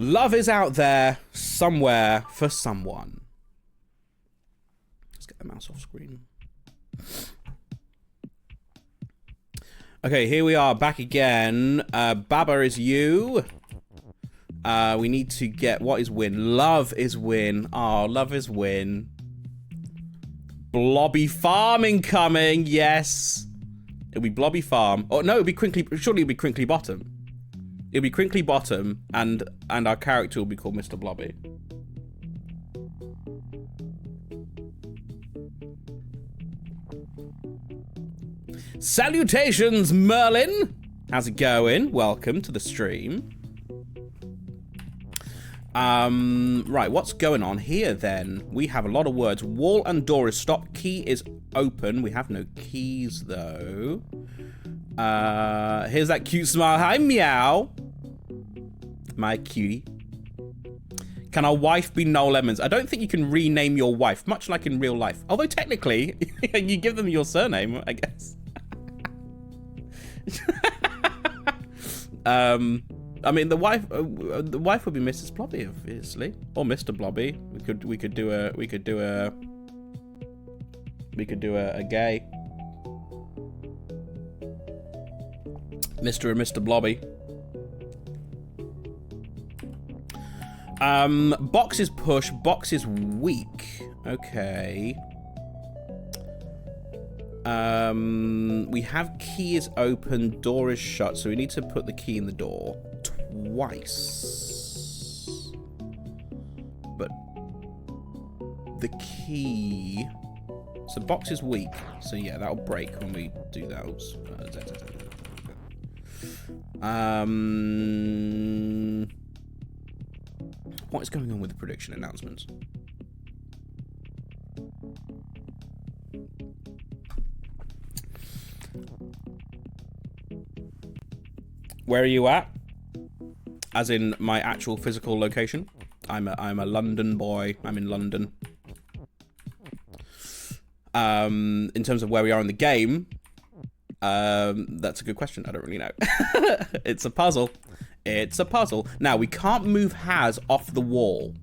Love is out there somewhere for someone. Let's get the mouse off screen. Okay, here we are back again. Baba is you. We need to get, what is win? Love is win. Oh, love is win. Blobby Farm incoming. Yes. It'll be Blobby Farm. Oh, no, it'll be Crinkly. Surely it'll be Crinkly Bottom. It'll be Crinkly Bottom, and our character will be called Mr. Blobby. Salutations, Merlin! How's it going? Welcome to the stream. Right, what's going on here then? We have a lot of words. Wall and door is stopped. Key is open. We have no keys, though. Here's that cute smile. Hi, meow. My cutie. Can our wife be No Lemons? I don't think you can rename your wife, much like in real life. Although technically, you give them your surname, I guess. I mean, the wife would be Mrs. Blobby, obviously, or Mr. Blobby. We could do a gay Mr. and Mr. Blobby. Box is push, box is weak. Okay. We have key is open, door is shut, so we need to put the key in the door twice. But the key, so box is weak, so yeah, that'll break when we do those. What is going on with the prediction announcements? Where are you at? As in my actual physical location. I'm a London boy. I'm in London. In terms of where we are in the game, that's a good question. I don't really know. It's a puzzle. It's a puzzle. Now we can't move Has off the wall.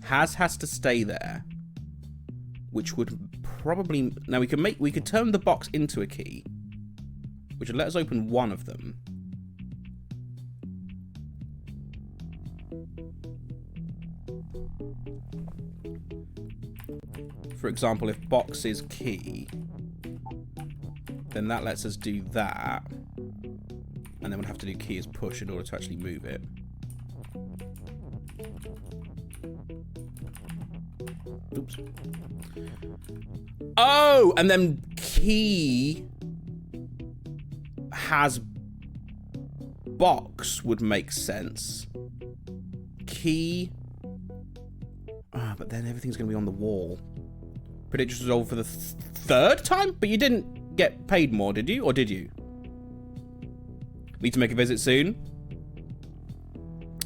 Has to stay there, which would probably, now we could turn the box into a key, which would let us open one of them. For example, if box is key, then that lets us do that. And then we'd have to do key as push in order to actually move it. Oops. Oh, and then key has box would make sense. Key. But then everything's going to be on the wall. Prediction resolved for the third time? But you didn't get paid more, did you? Or did you? Need to make a visit soon.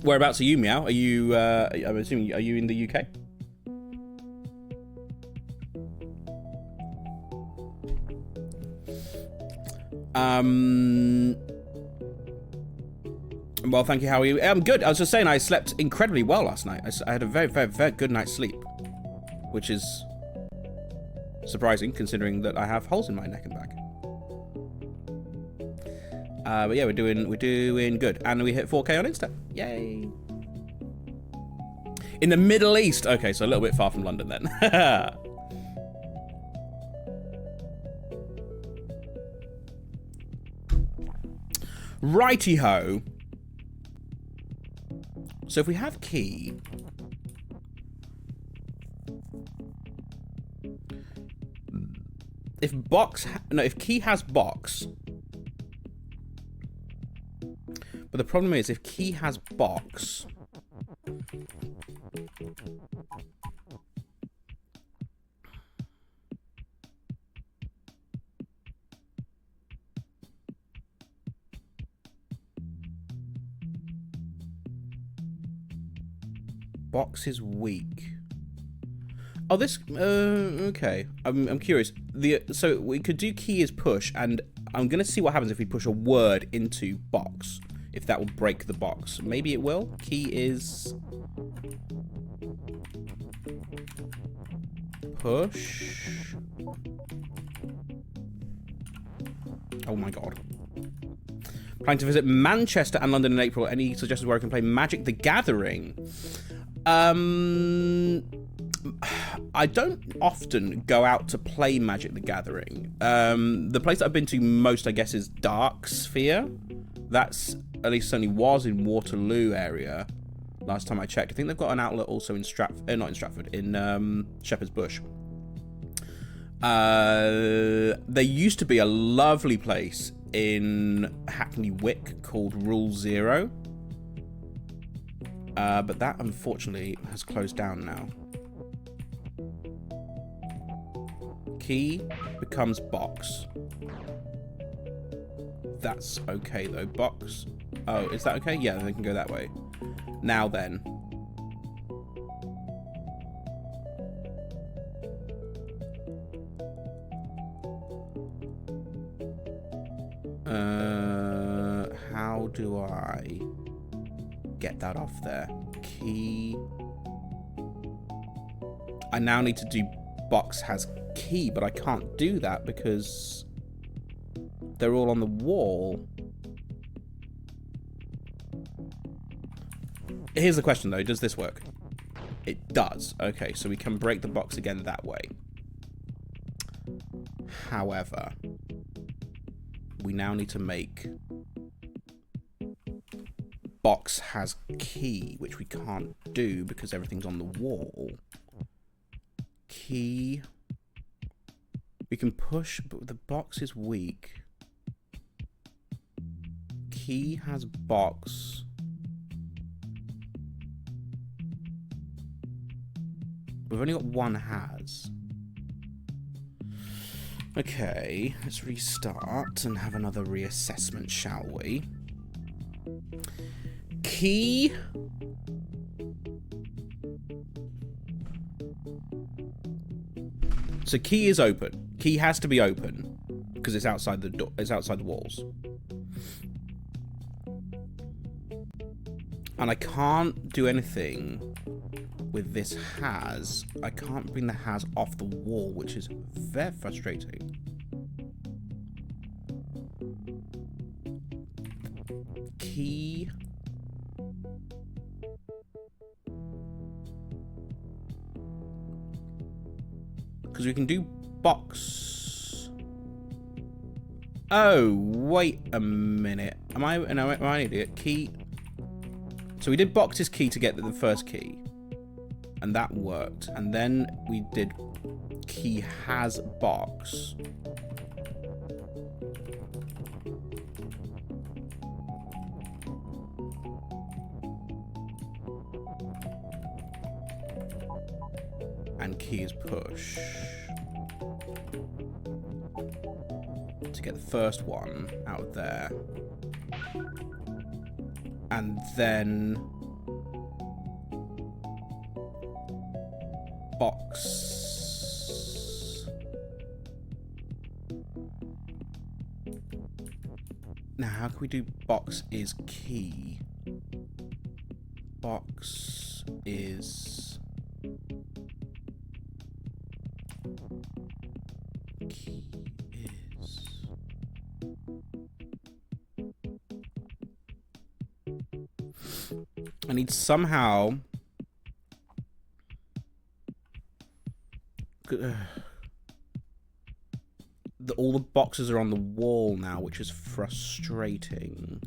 Whereabouts are you, Meow? Are you, I'm assuming, are you in the UK? Well, thank you. How are you? I'm good. I was just saying I slept incredibly well last night. I had a very, very, very good night's sleep, which is surprising considering that I have holes in my neck and back. But yeah, we're doing good, and we hit 4K on Insta. Yay! In the Middle East. Okay, so a little bit far from London then. Righty ho. So if we have key, if key has box, but the problem is if key has box, box is weak. Oh, this, okay. I'm curious. So we could do key as push, and I'm gonna see what happens if we push a word into box. if that will break the box. Maybe it will. Key is... push. Oh my god. Planning to visit Manchester and London in April. Any suggestions where I can play Magic the Gathering? I don't often go out to play Magic the Gathering. The place that I've been to most, I guess, is Dark Sphere. That's, at least certainly was in Waterloo area last time I checked. I think they've got an outlet also in Stratford, not in Stratford, in Shepherd's Bush. There used to be a lovely place in Hackney Wick called Rule Zero. But that, unfortunately, has closed down now. Key becomes box. That's okay, though. Box. Oh, is that okay? Yeah, they can go that way. Now then. How do I get that off there? Key. I now need to do box has key, but I can't do that because they're all on the wall. Here's the question though, does this work? It does. Okay, so we can break the box again that way. However, we now need to make box has key, which we can't do because everything's on the wall. Key. We can push, but the box is weak. Key has box. We've only got one has. Okay, let's restart and have another reassessment, shall we? Key. So key is open. Key has to be open because it's outside the door. It's outside the walls. And I can't do anything with this has. I can't bring the has off the wall, which is very frustrating. Key. Because we can do box. Oh, wait a minute. Am I an idiot? Key. So we did box is key to get the first key. And that worked. And then we did key has box. And key is push. To get the first one out of there. And then box. Now, how can we do box is key? Box is key is. I need somehow. All the boxes are on the wall now, which is frustrating.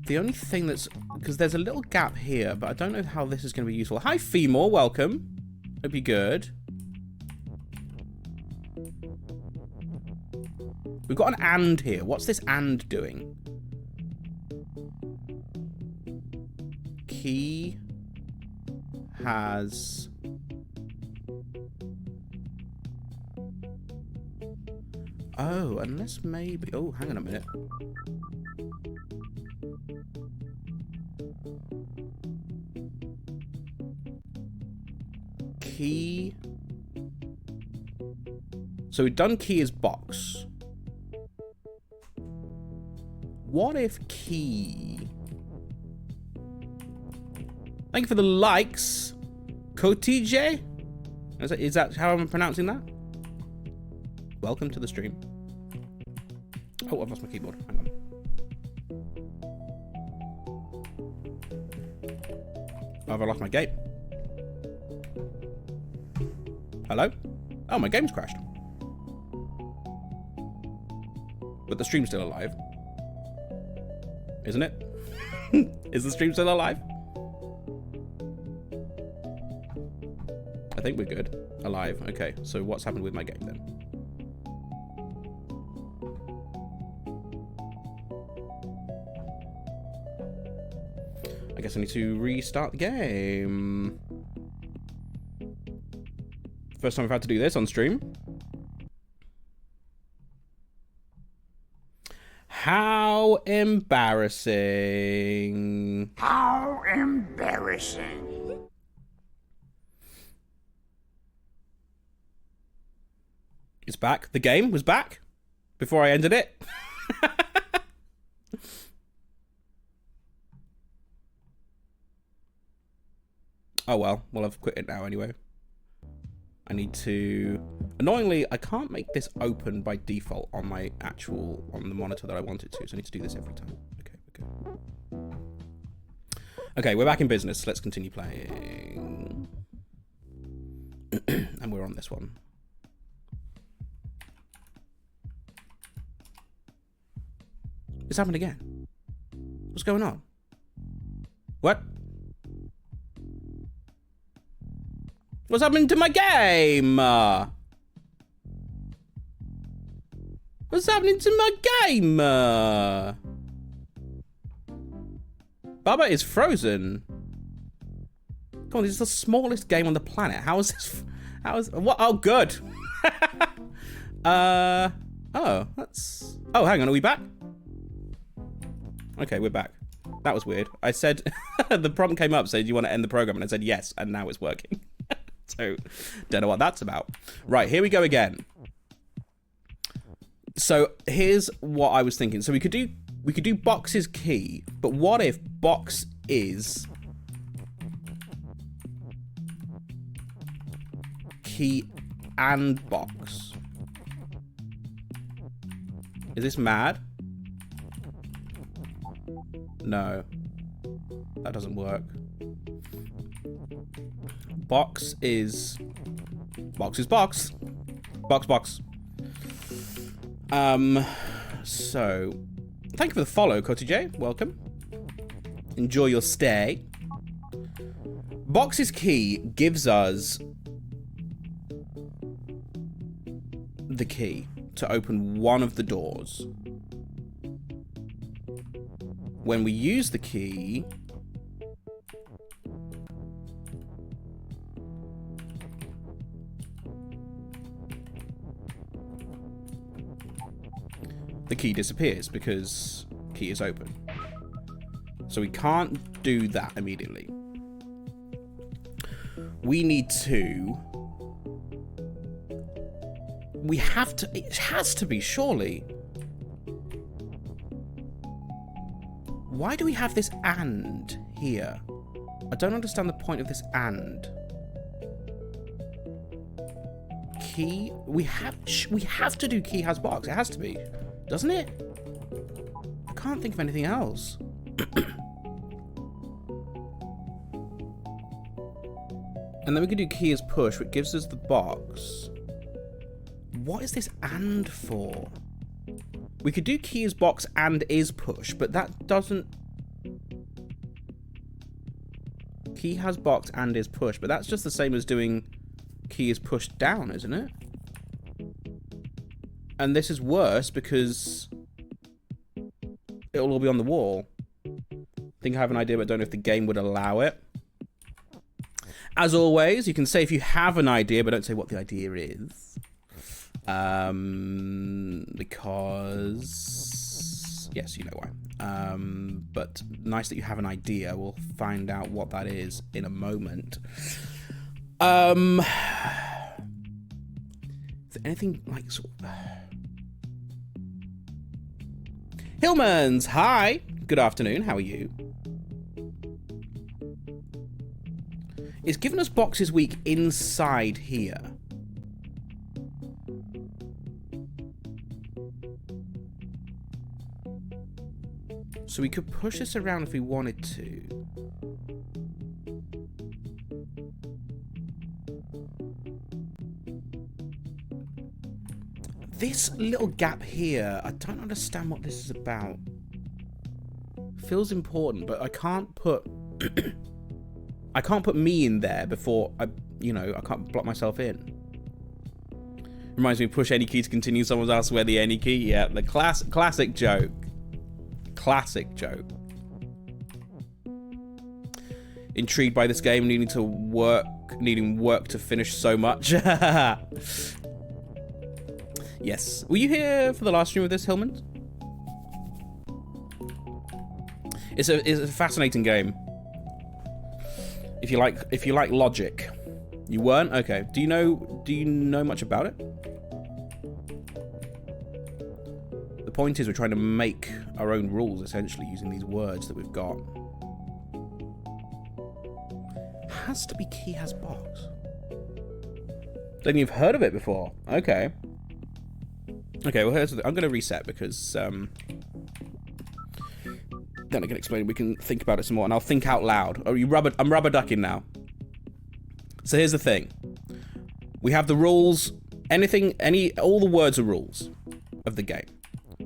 The only thing that's... because there's a little gap here, but I don't know how this is going to be useful. Hi, Femore. Welcome. Hope you're good. We've got an and here. What's this and doing? Key has... oh, unless maybe... oh, hang on a minute. Key... So we've done key is box. What if key... Thank you for the likes. Kotije? Is that how I'm pronouncing that? Welcome to the stream. Oh, I've lost my keyboard. Hang on. Have I lost my game? Hello? Oh, my game's crashed. But the stream's still alive. Isn't it? Is the stream still alive? I think we're good. Alive. Okay, so what's happened with my game then? I guess I need to restart the game. First time I've had to do this on stream. How embarrassing. How embarrassing. It's back. The game was back before I ended it. Oh well, I've quit it now anyway. I need to... Annoyingly, I can't make this open by default on my actual... on the monitor that I want it to, so I need to do this every time. Okay. Okay, we're back in business. Let's continue playing. And we're on this one. It's happened again. What's going on? What? What's happening to my game? What's happening to my game? Baba is frozen. Come on, this is the smallest game on the planet. How is this? How is what? Oh, good. Oh, that's. Oh, hang on. Are we back? Okay, we're back. That was weird. I said the prompt came up, said, "Do you want to end the program?" And I said yes, and now it's working. So, don't know what that's about. Right, here we go again. So here's what I was thinking. So we could do box is key, but what if box is key and box? Is this mad? No, that doesn't work. Box is box. Box. So thank you for the follow, Cotty J. Welcome. Enjoy your stay. Box is key gives us the key to open one of the doors. When we use the key, the key disappears because key is open. So we can't do that immediately. We need to... We have to... It has to be, surely. Why do we have this and here? I don't understand the point of this and. Key? We have to do key has box. It has to be. Doesn't it? I can't think of anything else. And then we can do key is push, which gives us the box. What is this and for? We could do key is box and is push, but that doesn't... Key has box and is push, but that's just the same as doing key is pushed down, isn't it? And this is worse because it'll all be on the wall. I think I have an idea, but don't know if the game would allow it. As always, you can say if you have an idea, but don't say what the idea is. Because... Yes, you know why. But nice that you have an idea. We'll find out what that is in a moment. Is there anything like sort of... Hillmans, hi. Good afternoon. How are you? It's given us boxes week inside here. So we could push this around if we wanted to. This little gap here, I don't understand what this is about. Feels important, but I can't put I can't put me in there before I can't block myself in. Reminds me of push any key to continue someone else where the any key. Yeah, the classic joke. Classic joke. Intrigued by this game, needing work to finish so much. Yes. Were you here for the last stream of this, Hillman? It's a fascinating game. If you like logic. You weren't? Okay. Do you know much about it? The point is we're trying to make our own rules essentially using these words that we've got. Has to be key has box. Then you've heard of it before. Okay. Okay, well here's the thing. I'm going to reset because then I can explain. We can think about it some more, and I'll think out loud. I'm rubber ducking now. So here's the thing. We have the rules. All the words are rules of the game.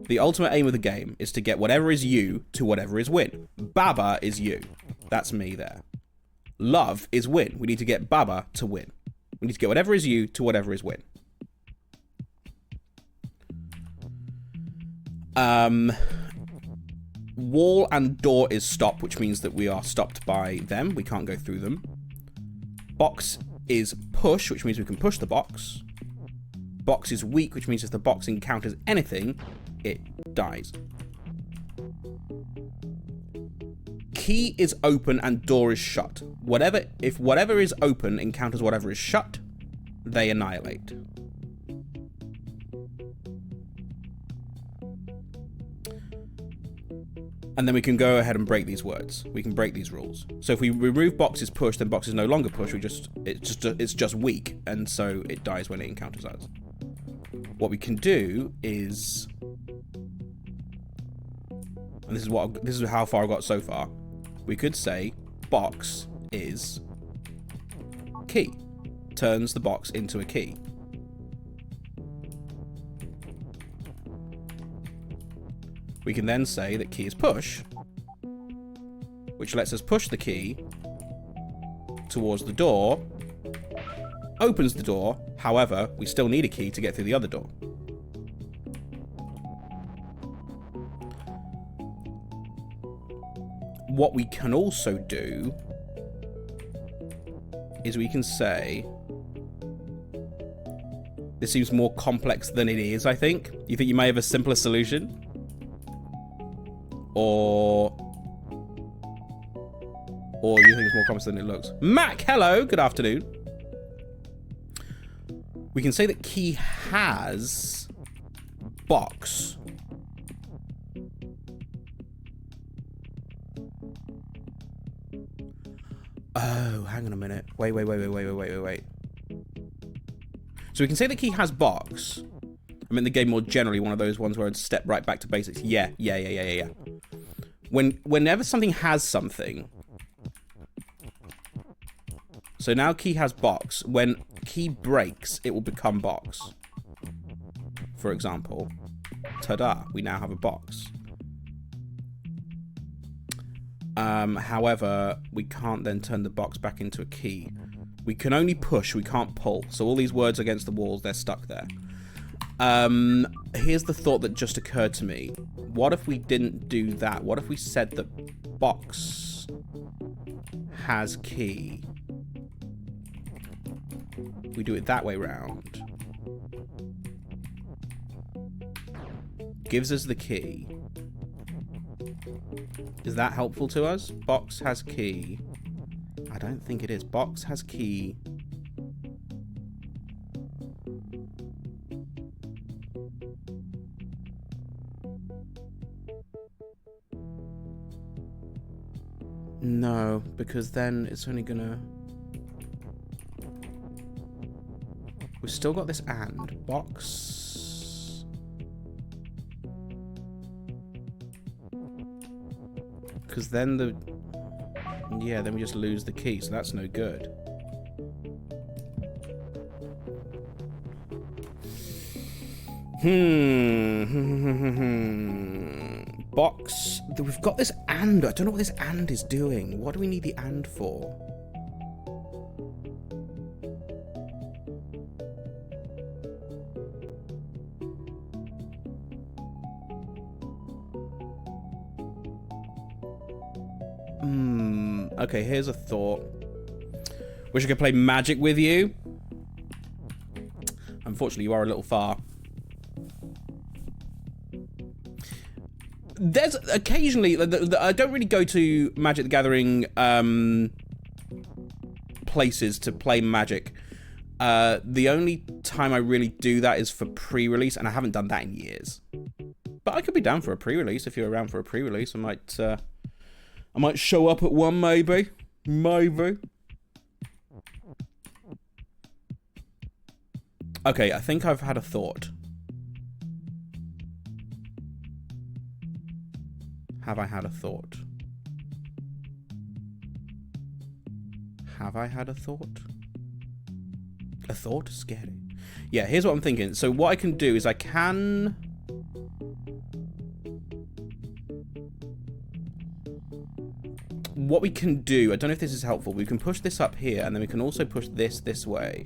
The ultimate aim of the game is to get whatever is you to whatever is win. Baba is you. That's me there. Love is win. We need to get Baba to win. We need to get whatever is you to whatever is win. Wall and door is stop, which means that we are stopped by them. We can't go through them. Box is push, which means we can push the box. Box is weak, which means if the box encounters anything, it dies. Key is open and door is shut. If whatever is open encounters whatever is shut, they annihilate. And then we can go ahead and break these words. We can break these rules. So if we remove box is push, then box is no longer push. It's just weak, and so it dies when it encounters us. What we can do is, and this is how far I got so far. We could say box is key. Turns the box into a key. We can then say that key is push, which lets us push the key towards the door, opens the door. However, we still need a key to get through the other door. What we can also do is we can say, this seems more complex than it is, I think. You think you may have a simpler solution? Or you think it's more complex than it looks? Mac, hello, good afternoon. We can say that key has box. Oh, hang on a minute. Wait. So we can say the key has box. I mean, the game more generally, one of those ones where it's step right back to basics. Yeah. Whenever something has something. So now key has box. When key breaks, it will become box. For example, ta-da, we now have a box. However, we can't then turn the box back into a key. We can only push, we can't pull. So all these words against the walls, they're stuck there. Here's the thought that just occurred to me. What if we didn't do that? What if we said that box has key? We do it that way round. Gives us the key. Is that helpful to us? Box has key. I don't think it is. Box has key. No, because then it's only gonna... We've still got this and. Box. Because then the... Yeah, then we just lose the key, so that's no good. Box. We've got this and. I don't know what this and is doing. What do we need the and for? Okay, here's a thought. Wish I could play Magic with you. Unfortunately, you are a little far. There's occasionally... I don't really go to Magic the Gathering places to play Magic. The only time I really do that is for pre-release, and I haven't done that in years. But I could be down for a pre-release. If you're around for a pre-release, I might show up at one, maybe. Maybe. Okay, I think I've had a thought. Have I had a thought? Have I had a thought? A thought? Scary. Yeah, here's what I'm thinking. So what I can do is I can... What we can do, I don't know if this is helpful, we can push this up here, and then we can also push this way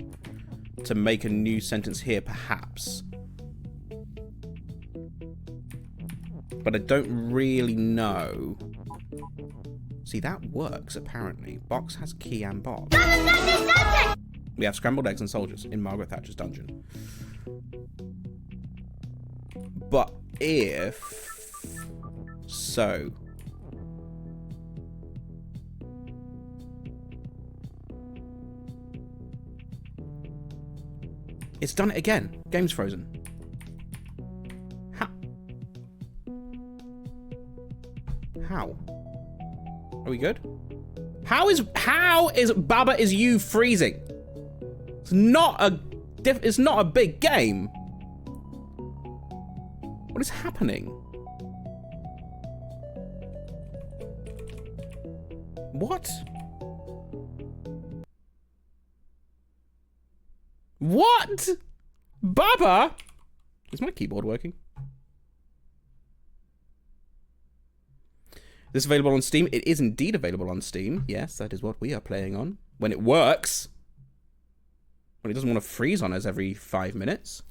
to make a new sentence here, perhaps. But I don't really know. See, that works, apparently. Box has key and box. We have scrambled eggs and soldiers in Margaret Thatcher's dungeon. But if... So... It's done it again. Game's frozen. How? Are we good? How is Baba is you freezing? It's not a big game. What is happening? What? What? Baba? Is my keyboard working? Is this available on Steam? It is indeed available on Steam. Yes, that is what we are playing on. When it works. When it doesn't want to freeze on us every 5 minutes.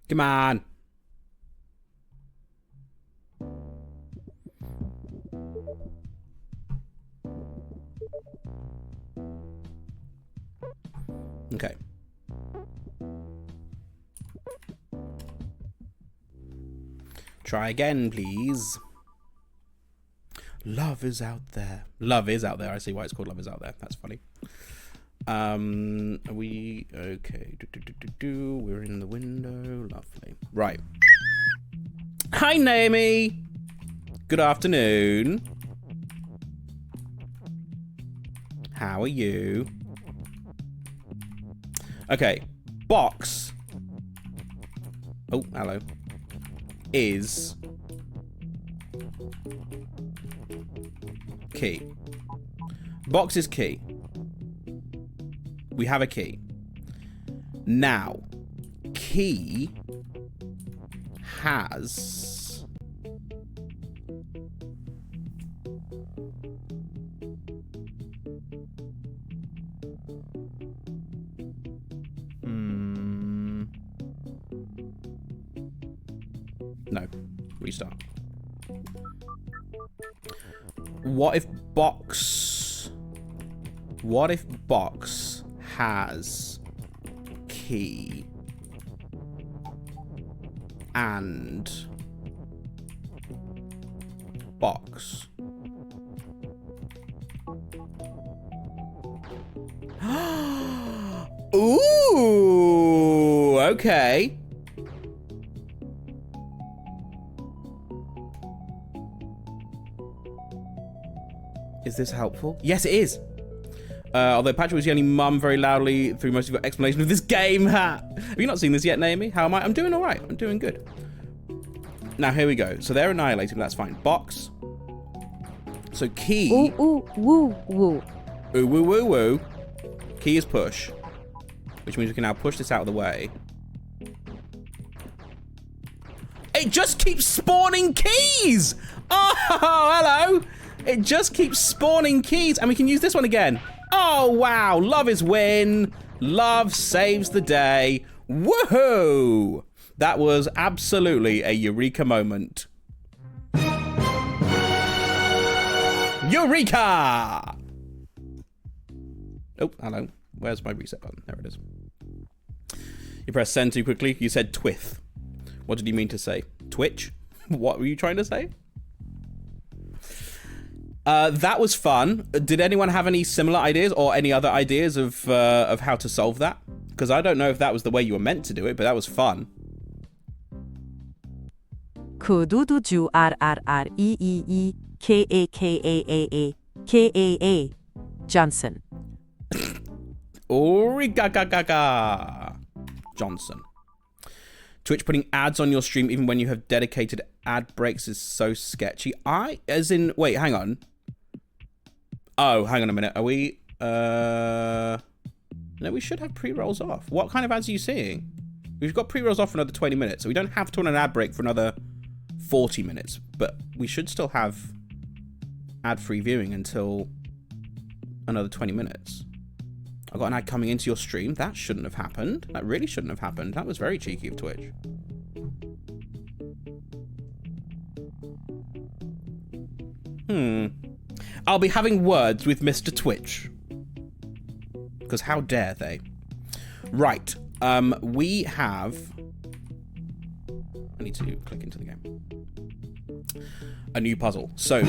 Come on. Okay. Try again, please. Love is out there. Love is out there. I see why it's called Love is Out There. That's funny. Are we okay? We're in the window. Lovely. Right. Hi, Naomi. Good afternoon. How are you? Okay. Box. Oh, hello. Is key. Box is key. We have a key. Now, key has no. Restart. What if box has key and box? Ooh, okay. this helpful? Yes, it is. Although Patrick was yelling mum very loudly through most of your explanation of this game. Ha! Have you not seen this yet, Naomi? How am I? I'm doing all right. I'm doing good. Now, here we go. So they're annihilating. That's fine. Box. So key. Ooh, ooh, woo, woo. Ooh, woo, woo, woo. Key is push. Which means we can now push this out of the way. It just keeps spawning keys! Oh, hello! It just keeps spawning keys. And we can use this one again. Oh, wow. Love is win. Love saves the day. Woohoo! That was absolutely a eureka moment. Eureka! Oh, hello. Where's my reset button? There it is. You pressed send too quickly. You said twith. What did you mean to say? Twitch? What were you trying to say? That was fun. Did anyone have any similar ideas or any other ideas of how to solve that? Because I don't know if that was the way you were meant to do it, but that was fun. Kududuju RRREEE KAKAAA Johnson. Origaga Johnson. Twitch putting ads on your stream even when you have dedicated ad breaks is so sketchy. Wait, hang on. Oh, hang on a minute. Are we, no, we should have pre-rolls off. What kind of ads are you seeing? We've got pre-rolls off for another 20 minutes, so we don't have to run an ad break for another 40 minutes, but we should still have ad-free viewing until another 20 minutes. I got an ad coming into your stream. That shouldn't have happened. That really shouldn't have happened. That was very cheeky of Twitch. I'll be having words with Mr. Twitch. Because how dare they? Right. We have... I need to click into the game. A new puzzle. So...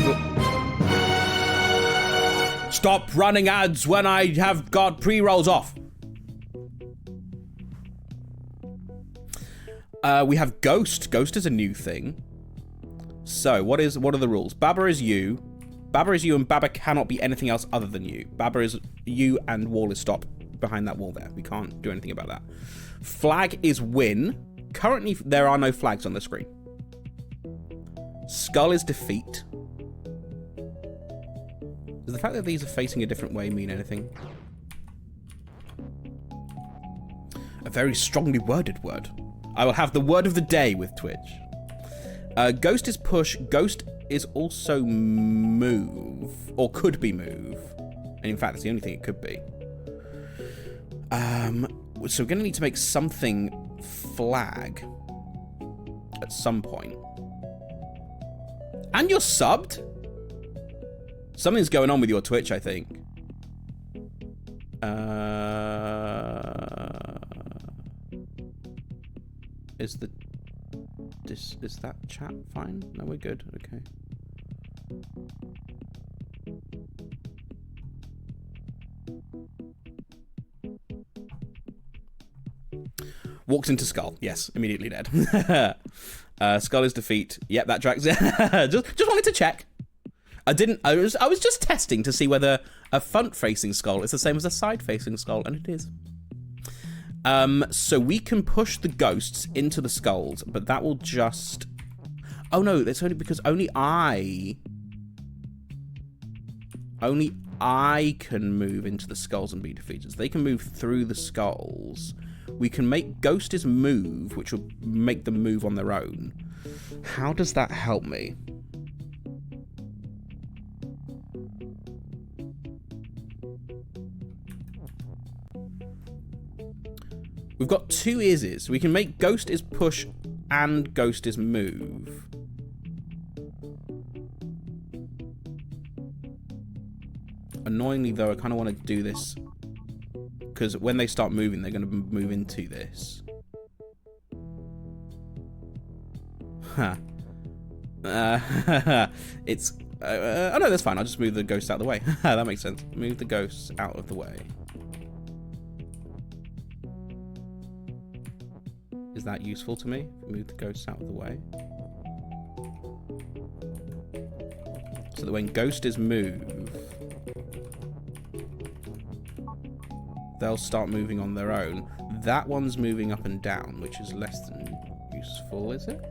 Stop running ads when I have got pre-rolls off. We have Ghost. Ghost is a new thing. So, what are the rules? Baba is you. Baba is you and Baba cannot be anything else other than you. Baba is you and wall is stop behind that wall there. We can't do anything about that. Flag is win. Currently, there are no flags on the screen. Skull is defeat. Does the fact that these are facing a different way mean anything? A very strongly worded word. I will have the word of the day with Twitch. Ghost is push. Ghost is also move. Or could be move. And in fact, that's the only thing it could be. So we're going to need to make something flag. At some point. And you're subbed? Something's going on with your Twitch, I think. Is that chat fine? No, we're good. Okay. Walks into Skull. Yes, immediately dead. Skull is defeat. Yep, that tracks. just wanted to check. I was just testing to see whether a front-facing skull is the same as a side-facing skull, and it is. So we can push the ghosts into the skulls, but that will just... Oh no, that's only because only I can move into the skulls and be defeated. So they can move through the skulls. We can make Ghosties move, which will make them move on their own. How does that help me? We've got two ises. We can make Ghost is push and Ghost is move. Annoyingly, though, I kind of want to do this because when they start moving, they're going to move into this. Huh. It's... oh, no, that's fine. I'll just move the ghosts out of the way. That makes sense. Move the ghosts out of the way. Is that useful to me? Move the ghosts out of the way. So that when ghost is move... they'll start moving on their own. That one's moving up and down, which is less than useful, is it?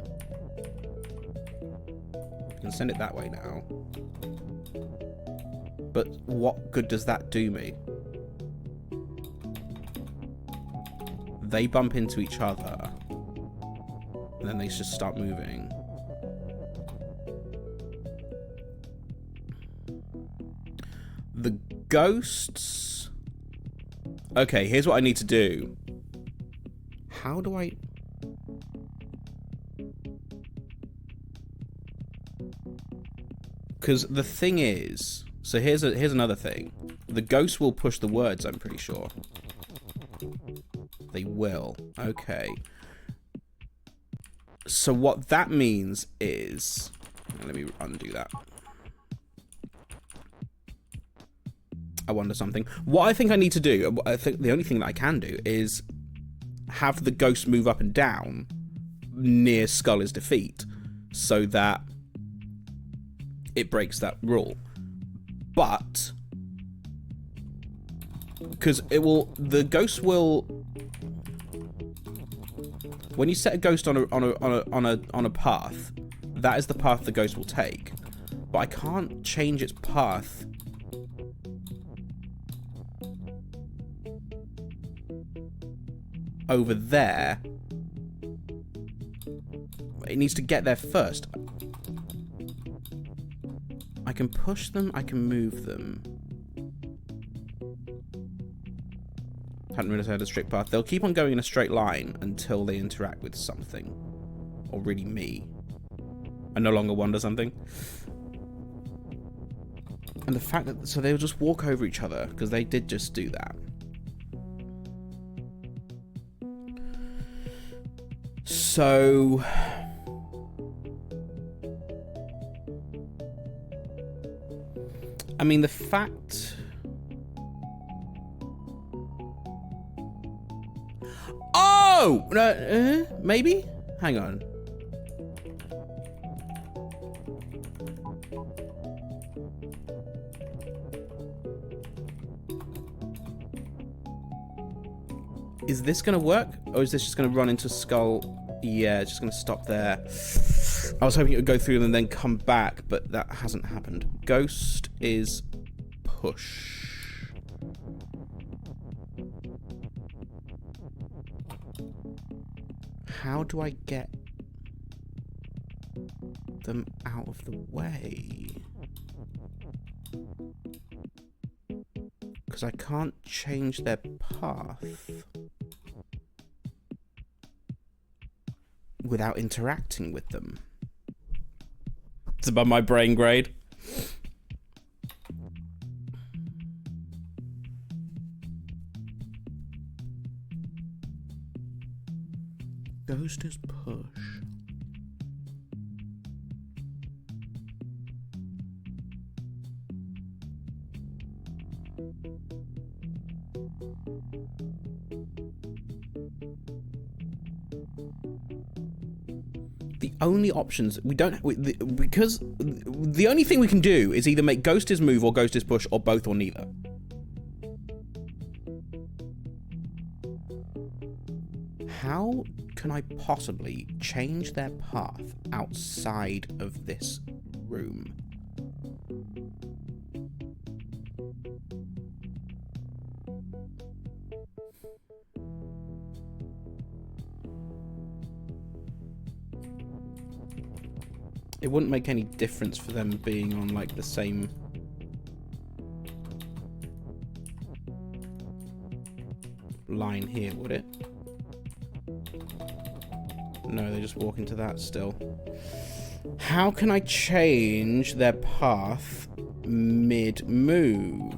I can send it that way now. But what good does that do me? They bump into each other, and then they just start moving. The ghosts... Okay, here's what I need to do. How do I... Because the thing is... So here's another thing. The ghosts will push the words, I'm pretty sure. They will. Okay. So what that means is... Let me undo that. I wonder something. What I think I need to do, I think the only thing that I can do is have the ghost move up and down near Skull is defeat so that it breaks that rule. But because the ghost will, when you set a ghost on a path, that is the path the ghost will take. But I can't change its path over there. It needs to get there first. I can push them, I can move them. Hadn't realized I had a straight path. They'll keep on going in a straight line until they interact with something. Or really me. I no longer wonder something. And the fact that... So they'll just walk over each other, because they did just do that. So... I mean, the fact... Oh! No, maybe? Hang on. Is this going to work? Or is this just going to run into Skull? Yeah, it's just going to stop there. I was hoping it would go through and then come back, but that hasn't happened. Ghost is push. How do I get them out of the way? Because I can't change their path without interacting with them. It's above my brain grade. Ghost is push. The only options we don't because the only thing we can do is either make Ghost is move or Ghost is push or both or neither. How can I possibly change their path outside of this room? It wouldn't make any difference for them being on, like, the same... line here, would it? No, they just walk into that still. How can I change their path mid-move?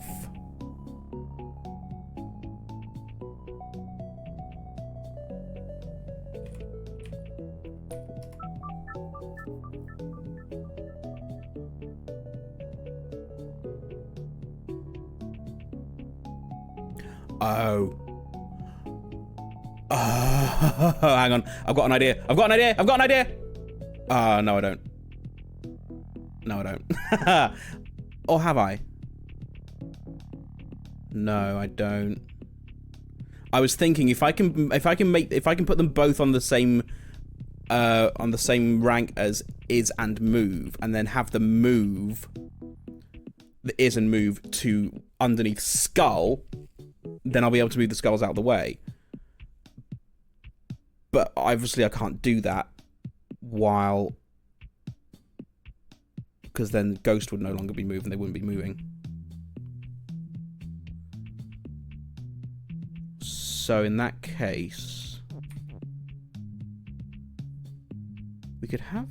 Oh. Hang on. I've got an idea. I've got an idea. I've got an idea. No, I don't. No, I don't. Or have I? No, I don't. I was thinking if I can put them both on the same rank as is and move, and then have them move the is and move to underneath skull, then I'll be able to move the skulls out of the way. But obviously I can't do that because then Ghost would no longer be moving, they wouldn't be moving. So in that case, we could have...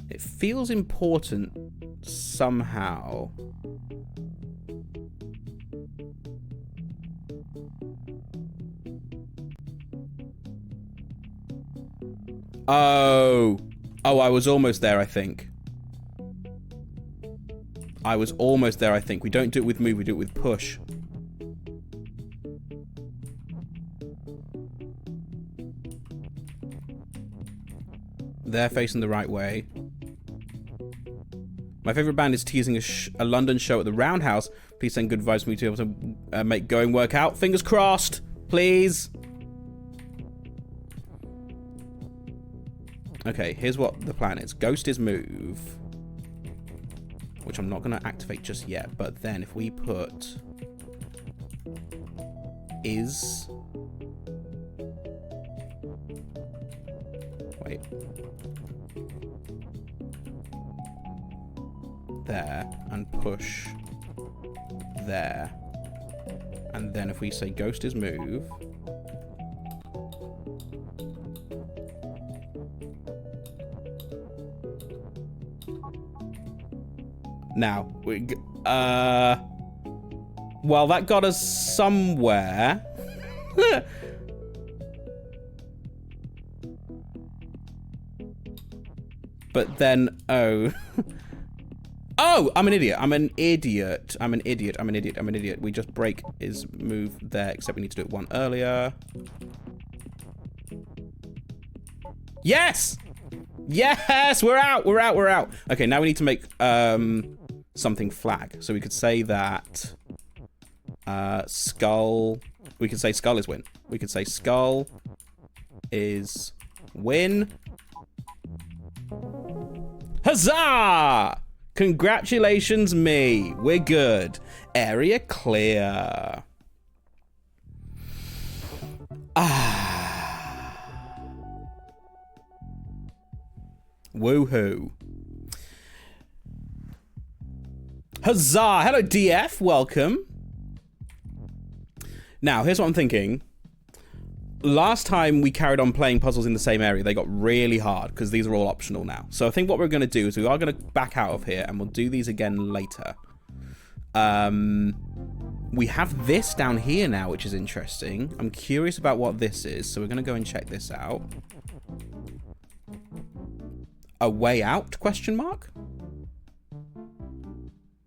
It feels important somehow. Oh, I was almost there, I think. We don't do it with move, we do it with push. They're facing the right way. My favourite band is teasing a London show at the Roundhouse. Please send good vibes for me to be able to make going work out. Fingers crossed, please. Okay, here's what the plan is. Ghost is move, which I'm not going to activate just yet. But then if we put is... Wait. There, and push there. And then if we say Ghost is move... Now, well, that got us somewhere. But then, oh. Oh, I'm an idiot. We just break his move there, except we need to do it one earlier. Yes! Yes! We're out! Okay, now we need to make something flag. So we could say that skull... We could say skull is win. We could say skull is win. Huzzah! Congratulations, me. We're good. Area clear. Woohoo. Huzzah! Hello, DF. Welcome. Now, here's what I'm thinking. Last time we carried on playing puzzles in the same area, they got really hard because these are all optional now. So I think what we're going to do is we are going to back out of here and we'll do these again later. We have this down here now, which is interesting. I'm curious about what this is, so we're going to go and check this out. A way out, question mark?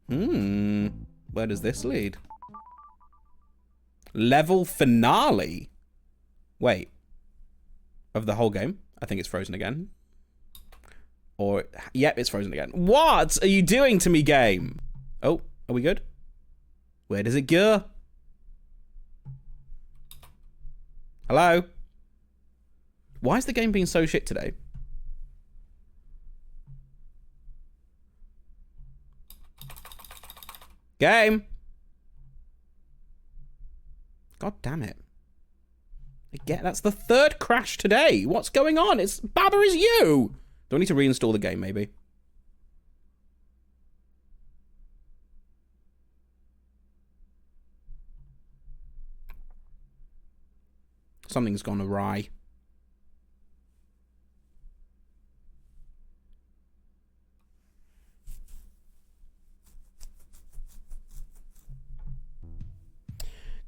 Where does this lead? Level finale? Wait. Of the whole game? I think it's frozen again. Or, yep, it's frozen again. What are you doing to me, game? Oh, are we good? Where does it go? Hello? Why is the game being so shit today? Game! God damn it. That's the third crash today. What's going on? It's Baba is you. Do I need to reinstall the game, maybe? Something's gone awry.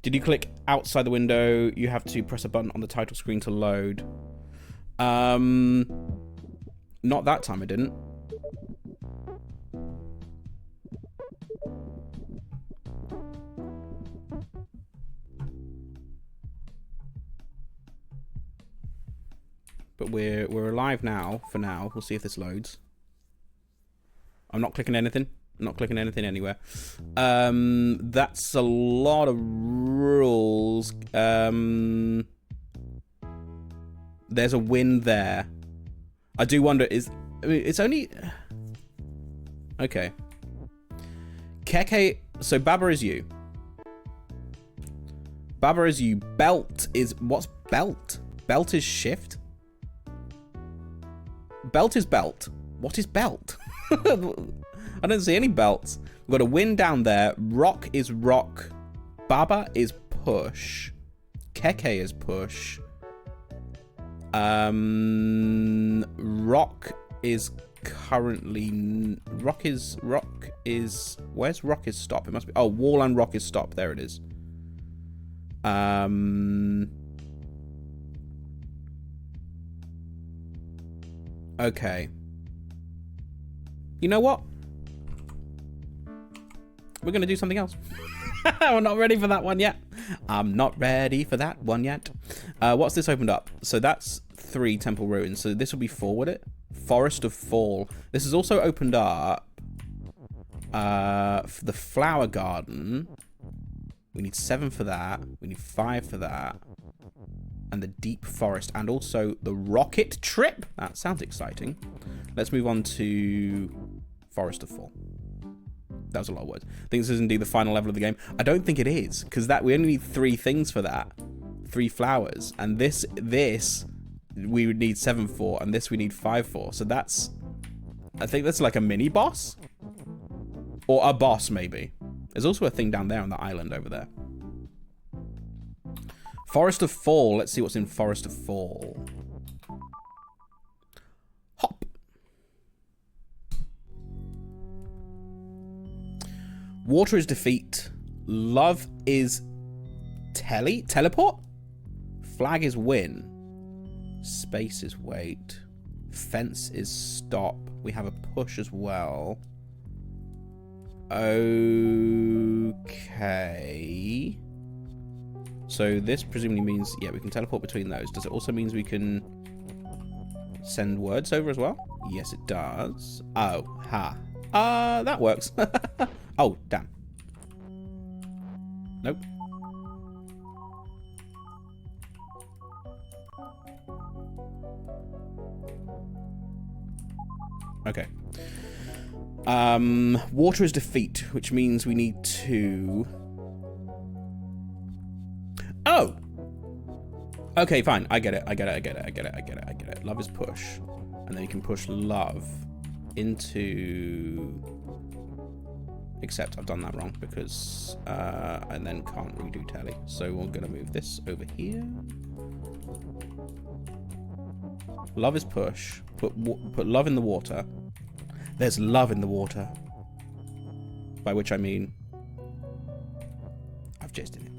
Did you click outside the window? You have to press a button on the title screen to load. Not that time I didn't. But we're alive now, for now. We'll see if this loads. I'm not clicking anything. Not clicking anything anywhere. That's a lot of rules. There's a win there. I do wonder, it's only... Okay. Keke, so Baba is you. Baba is you. Belt is, what's belt? Belt is shift? Belt is belt. What is belt? I don't see any belts. We've got a win down there. Rock is rock. Baba is push. Keke is push. Rock is currently... Rock is... Where's rock is stop? It must be... Oh, wall and rock is stop. There it is. Okay. You know what? We're going to do something else. We're not ready for that one yet. I'm not ready for that one yet. What's this opened up? So that's 3 temple ruins. So this will be 4, would it? Forest of Fall. This is also opened up for the flower garden. We need 7 for that. We need 5 for that. And the deep forest. And also the rocket trip. That sounds exciting. Let's move on to Forest of Fall. That was a lot of words. I think this is indeed the final level of the game. I don't think it is, because that we only need 3 things for that. 3 flowers. And this we would need 7 for, and this we need 5 for. So that's... I think that's like a mini boss? Or a boss, maybe. There's also a thing down there on the island over there. Forest of Fall. Let's see what's in Forest of Fall. Hop. Water is defeat. Love is teleport? Flag is win. Space is wait. Fence is stop. We have a push as well. Okay. So this presumably means, yeah, we can teleport between those. Does it also mean we can send words over as well? Yes, it does. Oh, ha. That works. Oh, damn. Nope. Okay. Water is defeat, which means we need to... Oh! Okay, fine. I get it. Love is push. And then you can push love into... Except I've done that wrong because... and then can't redo tally. So we're going to move this over here. Love is push. Put love in the water. There's love in the water. By which I mean... I've just in it.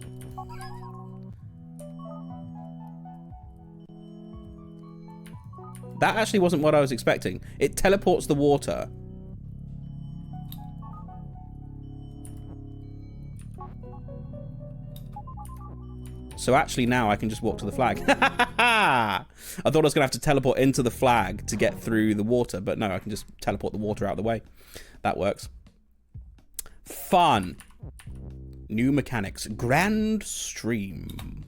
That actually wasn't what I was expecting. It teleports the water. So actually now I can just walk to the flag. I thought I was going to have to teleport into the flag to get through the water, but no, I can just teleport the water out of the way. That works. Fun. New mechanics. Grand Stream.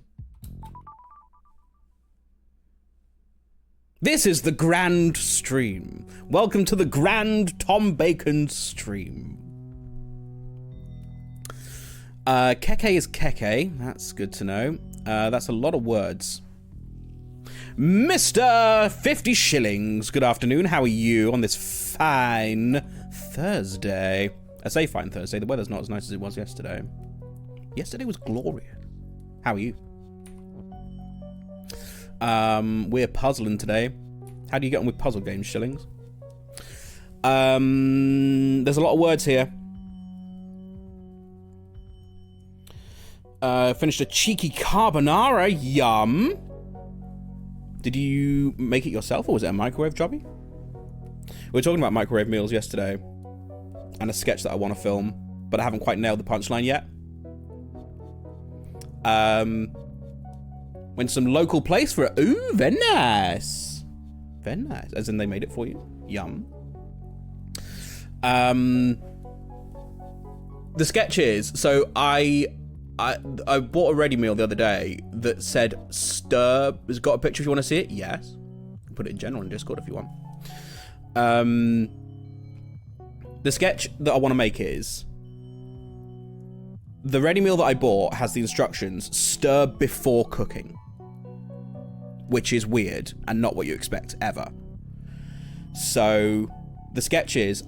This is the Grand Stream. Welcome to the Grand Tom Bacon Stream. Keke is Keke. That's good to know. That's a lot of words. Mr. 50 Shillings. Good afternoon. How are you on this fine Thursday? I say fine Thursday. The weather's not as nice as it was yesterday. Yesterday was glorious. How are you? We're puzzling today. How do you get on with puzzle games, Shillings? There's a lot of words here. Finished a cheeky carbonara. Yum. Did you make it yourself, or was it a microwave jobby? We were talking about microwave meals yesterday, and a sketch that I want to film, but I haven't quite nailed the punchline yet. Went to some local place for it. Ooh, very nice. Very nice. As in they made it for you. Yum. The sketch is, so I bought a ready meal the other day that said stir. Has it got a picture if you want to see it? Yes. Put it in general in Discord if you want. The sketch that I want to make is the ready meal that I bought has the instructions stir before cooking, which is weird and not what you expect ever. So the sketch is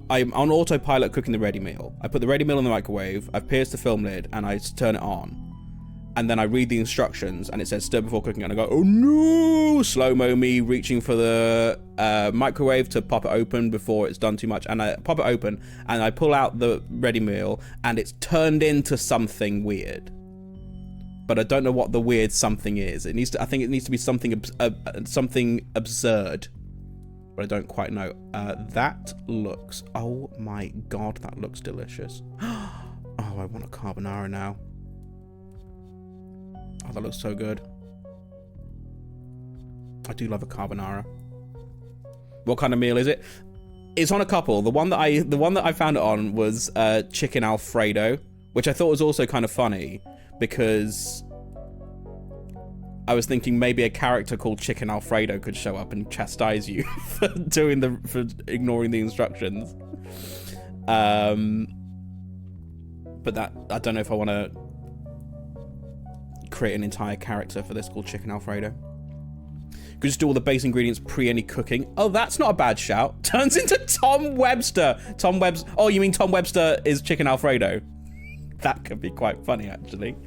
I'm on autopilot cooking the ready meal. I put the ready meal in the microwave, I pierce the film lid and I turn it on. And then I read the instructions and it says stir before cooking and I go, oh no! Slow-mo me reaching for the microwave to pop it open before it's done too much. And I pop it open and I pull out the ready meal and it's turned into something weird. But I don't know what the weird something is. I think it needs to be something absurd. But I don't quite know. That looks, oh my god, that looks delicious. Oh, I want a carbonara now. Oh, that looks so good. I do love a carbonara. What kind of meal is it? It's on a couple. The one that I found it on was chicken Alfredo, which I thought was also kind of funny because I was thinking maybe a character called Chicken Alfredo could show up and chastise you for ignoring the instructions. But that, I don't know if I want to create an entire character for this called Chicken Alfredo. Could just do all the base ingredients pre any cooking. Oh, that's not a bad shout. Turns into Tom Webster. Oh, you mean Tom Webster is Chicken Alfredo? That could be quite funny, actually.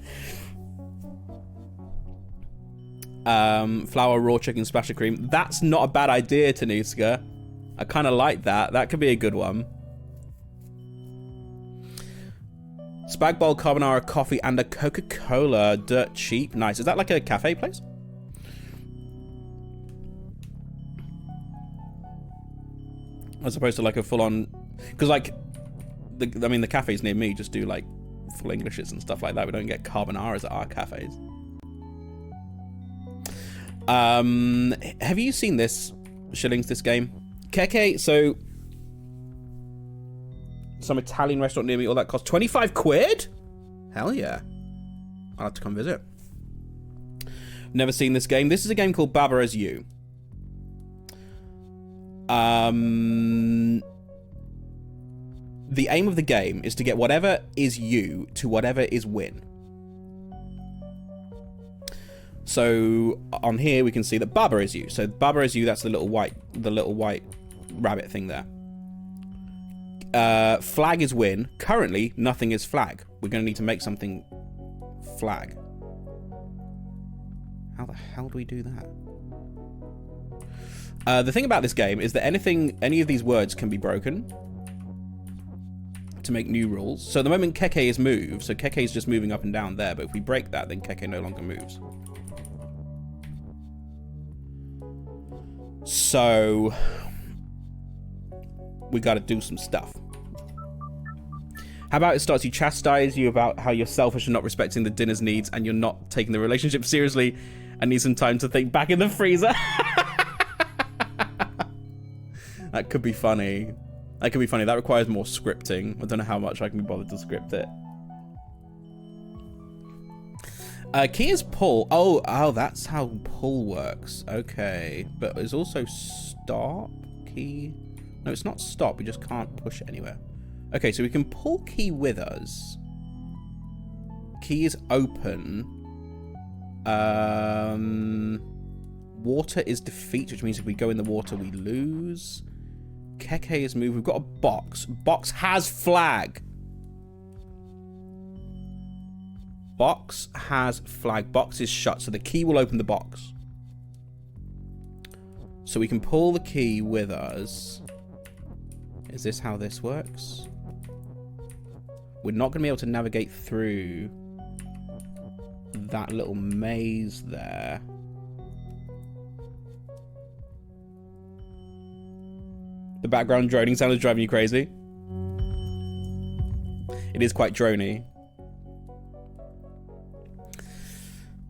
Flour, raw chicken, splash of cream. That's not a bad idea, Tanuska. I kind of like that. That could be a good one. Spag bowl, carbonara, coffee, and a Coca-Cola. Dirt cheap. Nice. Is that like a cafe place? As opposed to like a full-on... Because like, the cafes near me just do like full Englishes and stuff like that. We don't get carbonaras at our cafes. Have you seen this, Shillings, this game? Keke, so... Some Italian restaurant near me, all that cost 25 quid? Hell yeah. I'll have to come visit. Never seen this game. This is a game called Baba Is You. The aim of the game is to get whatever is you to whatever is win. So on here we can see that Baba is you. So Baba is you, that's the little white rabbit thing there. Flag is win. Currently, nothing is flag. We're going to need to make something flag. How the hell do we do that? The thing about this game is that any of these words can be broken to make new rules. So the moment Keke is moved, so Keke is just moving up and down there, but if we break that, then Keke no longer moves. So we got to do some stuff. How about it starts to chastise you about how you're selfish and not respecting the dinner's needs and you're not taking the relationship seriously and need some time to think back in the freezer. That could be funny. That could be funny. That requires more scripting. I don't know how much I can be bothered to script it. Key is pull. Oh, that's how pull works. Okay. But there's also stop key. No, it's not stop. We just can't push it anywhere. Okay, so we can pull key with us. Key is open. Water is defeat, which means if we go in the water, we lose. Keke is move. We've got a box. Box has flag. Box has flag. Box is shut, so the key will open the box. So we can pull the key with us. Is this how this works? We're not going to be able to navigate through that little maze there. The background droning sound is driving you crazy. It is quite drony.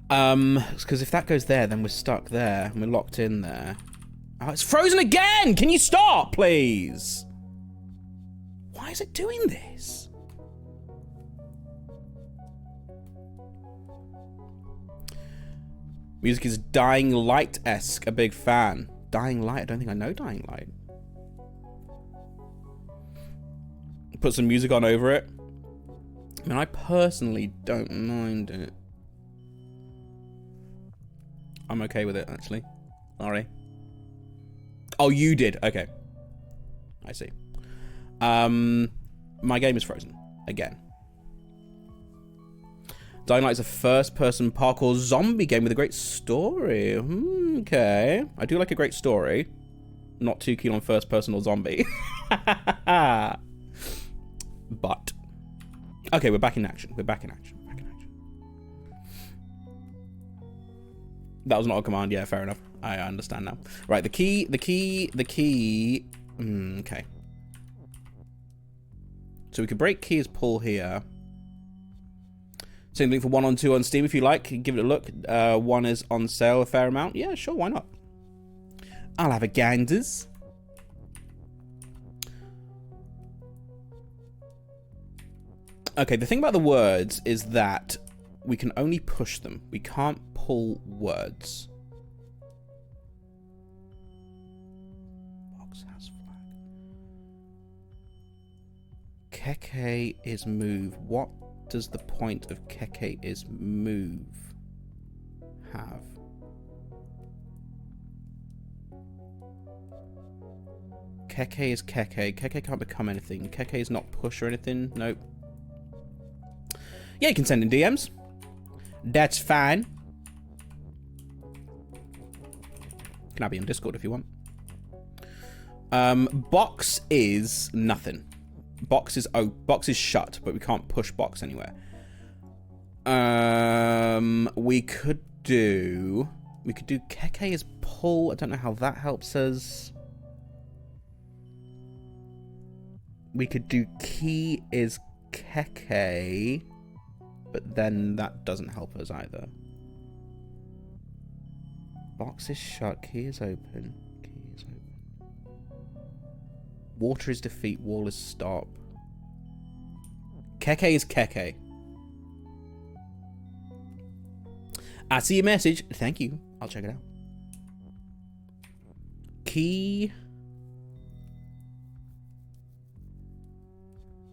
Because if that goes there, then we're stuck there. And we're locked in there. Oh, it's frozen again! Can you stop, please? Why is it doing this? Music is Dying Light-esque. A big fan. Dying Light. I don't think I know Dying Light. Put some music on over it. I mean, I personally don't mind it. I'm okay with it, actually. Sorry. Oh, you did. Okay. I see. My game is frozen. Again. Dying Light is a first-person parkour zombie game with a great story. Okay. I do like a great story. Not too keen on first-person or zombie. But. Okay, we're back in action. We're back in action. Back in action. That was not a command. Yeah, fair enough. I understand now. Right, the key. Okay. So we could break key as pull here. Same thing for 1 on 2 on Steam if you like. Give it a look. 1 is on sale a fair amount. Yeah, sure, why not? I'll have a ganders. Okay, the thing about the words is that we can only push them. We can't pull words. Box has flag. Keke is move. What does the point of Keke is move have? Keke is Keke. Keke can't become anything. Keke is not push or anything. Nope. Yeah, you can send in DMs. That's fine. Can I be on Discord if you want? Box is nothing. Box is shut, but we can't push box anywhere. We could do Keke as pull. I don't know how that helps us. We could do key is Keke, but then that doesn't help us either. Box is shut, key is open. Key is open. Water is defeat, wall is stop. Keke is Keke. I see your message. Thank you. I'll check it out. Key.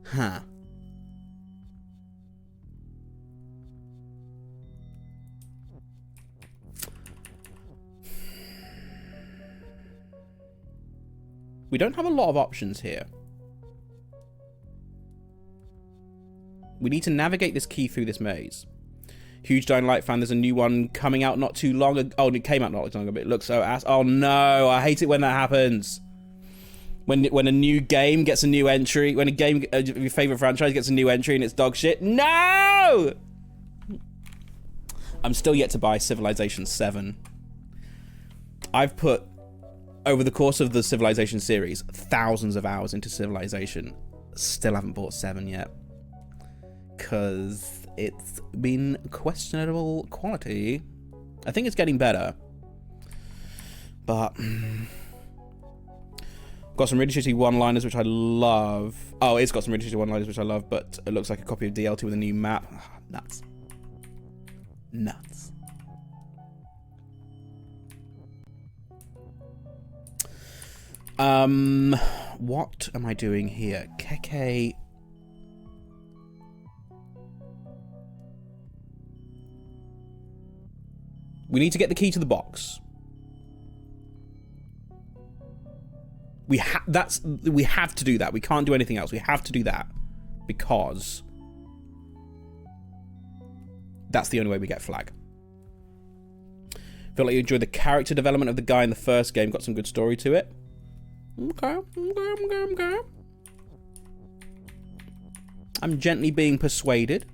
Huh. We don't have a lot of options here. We need to navigate this key through this maze. Huge Dying Light fan. There's a new one coming out not too long ago. Oh, it came out not long ago, but it looks so ass. Oh no, I hate it when that happens. When a new game gets a new entry, when a game, your favorite franchise gets a new entry and it's dog shit. No! I'm still yet to buy Civilization 7. I've put, over the course of the Civilization series, thousands of hours into Civilization. Still haven't bought 7 yet. Because it's been questionable quality. I think it's getting better. But got some really shitty one-liners, which I love. Oh, it's got some really shitty one-liners, which I love, but it looks like a copy of DLT with a new map. Nuts. Nuts. What am I doing here? Keke. We need to get the key to the box. We have to do that. We can't do anything else. We have to do that because that's the only way we get flag. Feel like you enjoyed the character development of the guy in the first game. Got some good story to it. Okay. I'm gently being persuaded.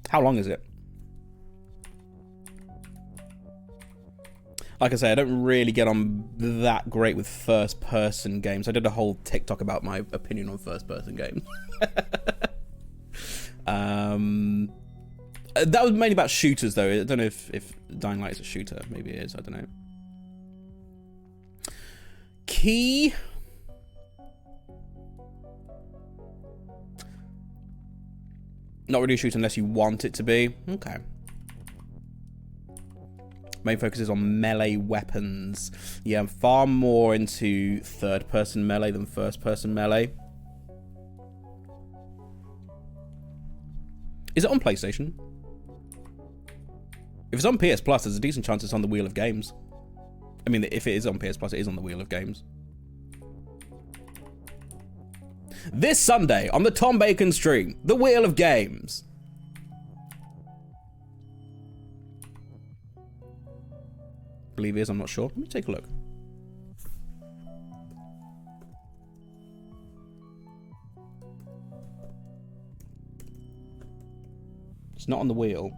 How long is it? Like I say, I don't really get on that great with first-person games. I did a whole TikTok about my opinion on first-person games. That was mainly about shooters, though. I don't know if Dying Light is a shooter. Maybe it is. I don't know. Key. Not really a shooter unless you want it to be. Okay. Main focus is on melee weapons. Yeah, I'm far more into third-person melee than first-person melee. Is it on PlayStation? If it's on PS Plus, there's a decent chance it's on the Wheel of Games. I mean, if it is on PS Plus, it is on the Wheel of Games. This Sunday on the Tom Bacon stream, the Wheel of Games. Believe it is, I'm not sure. Let me take a look. It's not on the wheel.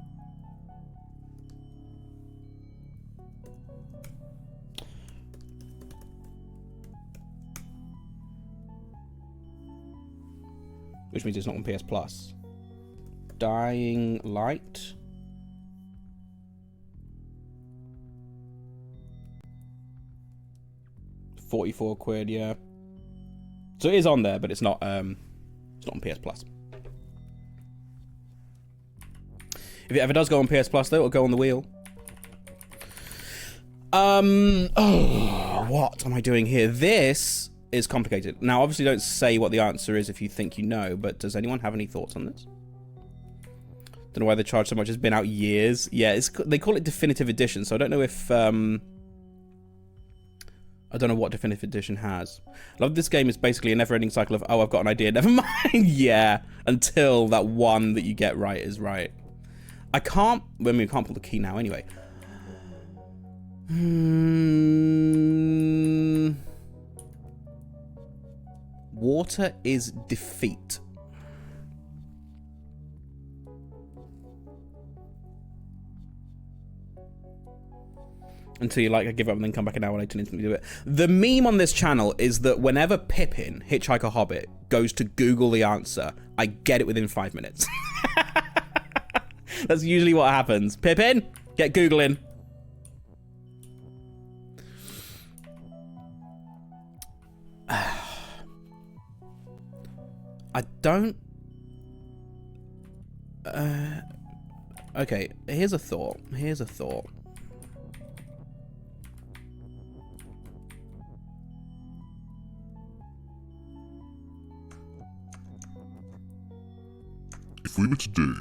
Which means it's not on PS Plus. Dying Light. £44, yeah. So it is on there, but it's not on PS Plus. If it ever does go on PS Plus, though, it'll go on the wheel. Oh, what am I doing here? This is complicated. Now, obviously, don't say what the answer is if you think you know, but does anyone have any thoughts on this? Don't know why they charge so much. It's been out years. Yeah, they call it Definitive Edition, so I don't know if... I don't know what Definitive Edition has. I love this game is basically a never-ending cycle of, oh, I've got an idea, never mind. Yeah, until that one that you get right is right. I can't... I mean, we can't pull the key now anyway. Water is defeat. Until you like, I give up and then come back an hour later and instantly do it. The meme on this channel is that whenever Pippin, Hitchhiker Hobbit, goes to Google the answer, I get it within 5 minutes. That's usually what happens. Pippin, get Googling. I don't... Okay, here's a thought. Here's a thought. If we were to do,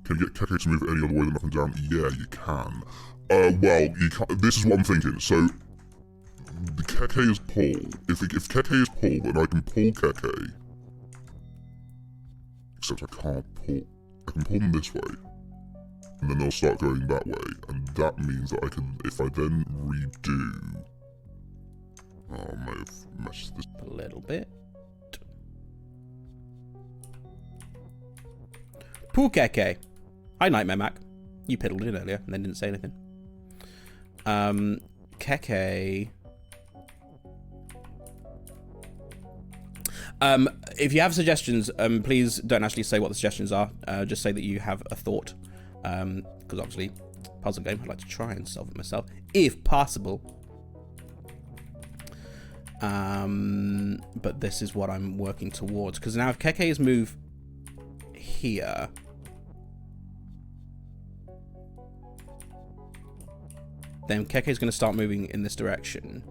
can you get Keke to move any other way than up and down? Yeah, you can. Well, you can't. This is what I'm thinking. So, the Keke is pull. If Keke is pull, then I can pull Keke. Except I can't pull. I can pull them this way, and then they'll start going that way, and that means that I can. If I then redo, I may have messed this A little bit. Pukeke. Hi, Nightmare Mac. You piddled it earlier and then didn't say anything. Keke. If you have suggestions, please don't actually say what the suggestions are. Just say that you have a thought. Because obviously, puzzle game, I'd like to try and solve it myself, if possible. But this is what I'm working towards. Because now if Keke is move here... then Keke is going to start moving in this direction.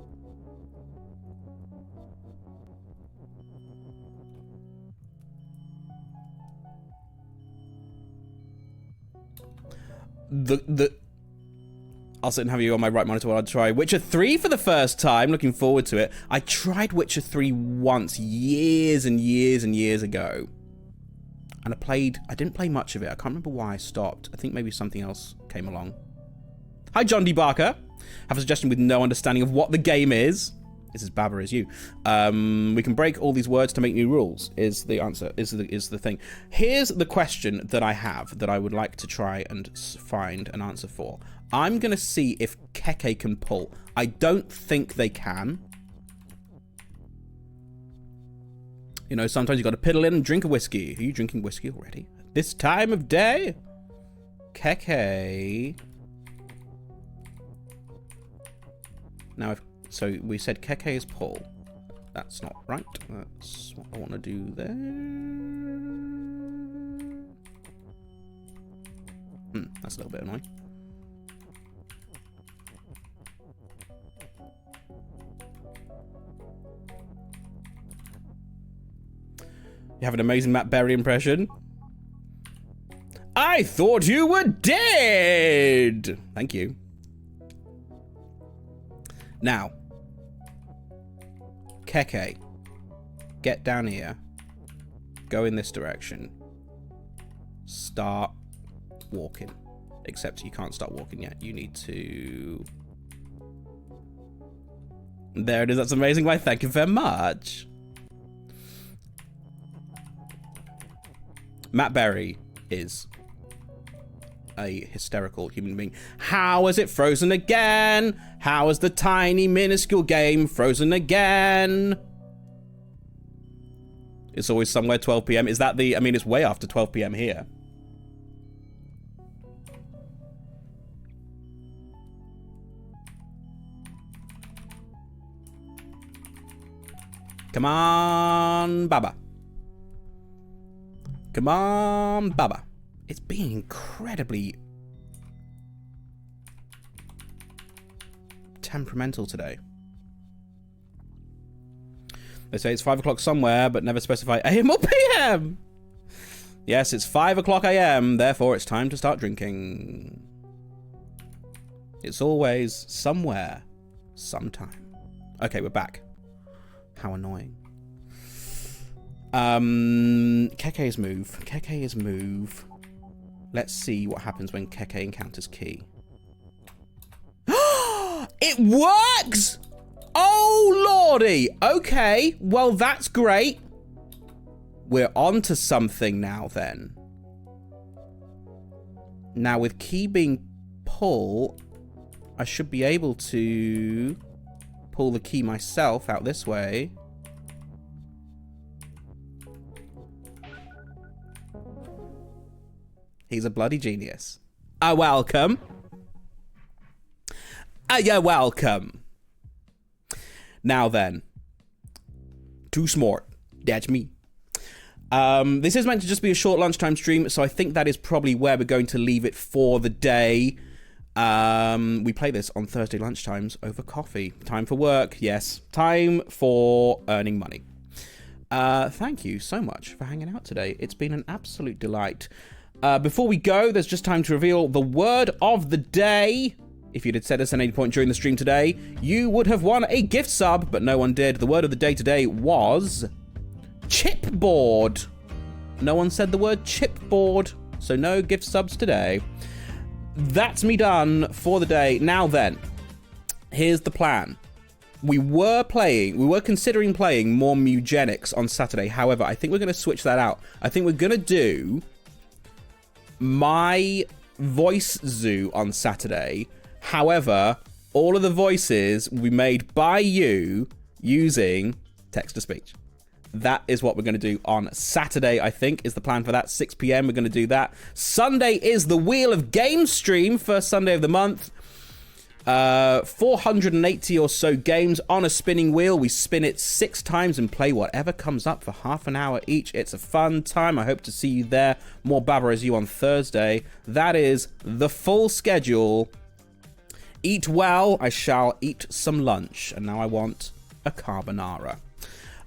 I'll sit and have you on my right monitor while I try Witcher 3 for the first time. Looking forward to it. I tried Witcher 3 once, years and years and years ago. And I didn't play much of it. I can't remember why I stopped. I think maybe something else came along. Hi, John D. Barker. Have a suggestion with no understanding of what the game is. This is Baba as you. We can break all these words to make new rules, is the answer, is the thing. Here's the question that I have that I would like to try and find an answer for. I'm going to see if Keke can pull. I don't think they can. You know, sometimes you got to piddle in and drink a whiskey. Are you drinking whiskey already? This time of day? Keke... Now, so we said Keke is pull. That's not right. That's what I want to do there. That's a little bit annoying. You have an amazing Matt Berry impression. I thought you were dead! Thank you. Now, Keke, get down here. Go in this direction. Start walking. Except you can't start walking yet. You need to... There it is. That's amazing. Why, thank you very much. Matt Berry is a hysterical human being. How is it frozen again? How is the tiny, minuscule game frozen again? It's always somewhere 12 p.m. Is that the... I mean, it's way after 12 p.m. here. Come on, Baba. Come on, Baba. It's being incredibly temperamental today. They say it's 5 o'clock somewhere, but never specify AM or PM. Yes, it's 5 o'clock AM, therefore it's time to start drinking. It's always somewhere, sometime. Okay, we're back. How annoying. Keke's move. Keke's move. Let's see what happens when Keke encounters Key. It works! Oh, lordy! Okay, well, that's great. We're on to something now, then. Now, with Key being pull, I should be able to pull the key myself out this way. He's a bloody genius. Welcome. You're welcome. Now then. Too smart. That's me. This is meant to just be a short lunchtime stream, so I think that is probably where we're going to leave it for the day. We play this on Thursday lunchtimes over coffee. Time for work, yes. Time for earning money. Thank you so much for hanging out today. It's been an absolute delight. Before we go, there's just time to reveal the word of the day. If you'd had said this at any point during the stream today, you would have won a gift sub, but no one did. The word of the day today was chipboard. No one said the word chipboard, so no gift subs today. That's me done for the day. Now then, here's the plan. We were considering playing more Mugenics on Saturday. However, I think we're going to switch that out. I think we're going to do my voice zoo on Saturday. However, all of the voices will be made by you using text-to-speech. That is what we're going to do on Saturday, I think, is the plan for that. 6 p.m. we're going to do that. Sunday is the Wheel of Games stream, first Sunday of the month. 480 or so games on a spinning wheel. We spin it 6 times and play whatever comes up for half an hour each. It's a fun time. I hope to see you there. More Baba as you on Thursday. That is the full schedule. Eat well. I shall eat some lunch. And now I want a carbonara.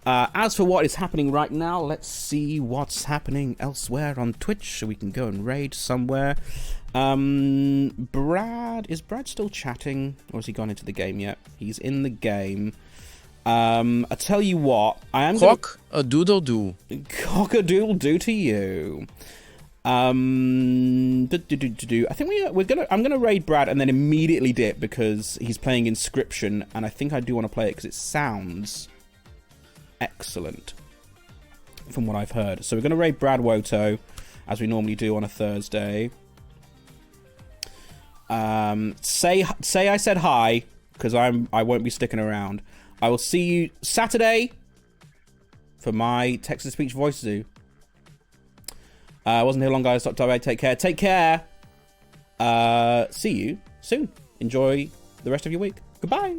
As for what is happening right now, let's see what's happening elsewhere on Twitch so we can go and raid somewhere. Is Brad still chatting, or has he gone into the game yet? He's in the game. I tell you what, I am cock-a-doodle-doo. Cock-a-doodle-doo to you. I think I'm gonna raid Brad and then immediately dip because he's playing Inscription, and I think I do want to play it because it sounds excellent from what I've heard. So we're going to raid Brad Woto as we normally do on a Thursday. Say I said hi because I won't be sticking around. I will see you Saturday for my text-to-speech voice zoo. I wasn't here long, guys. Stop. Take care. Take care. See you soon. Enjoy the rest of your week. Goodbye.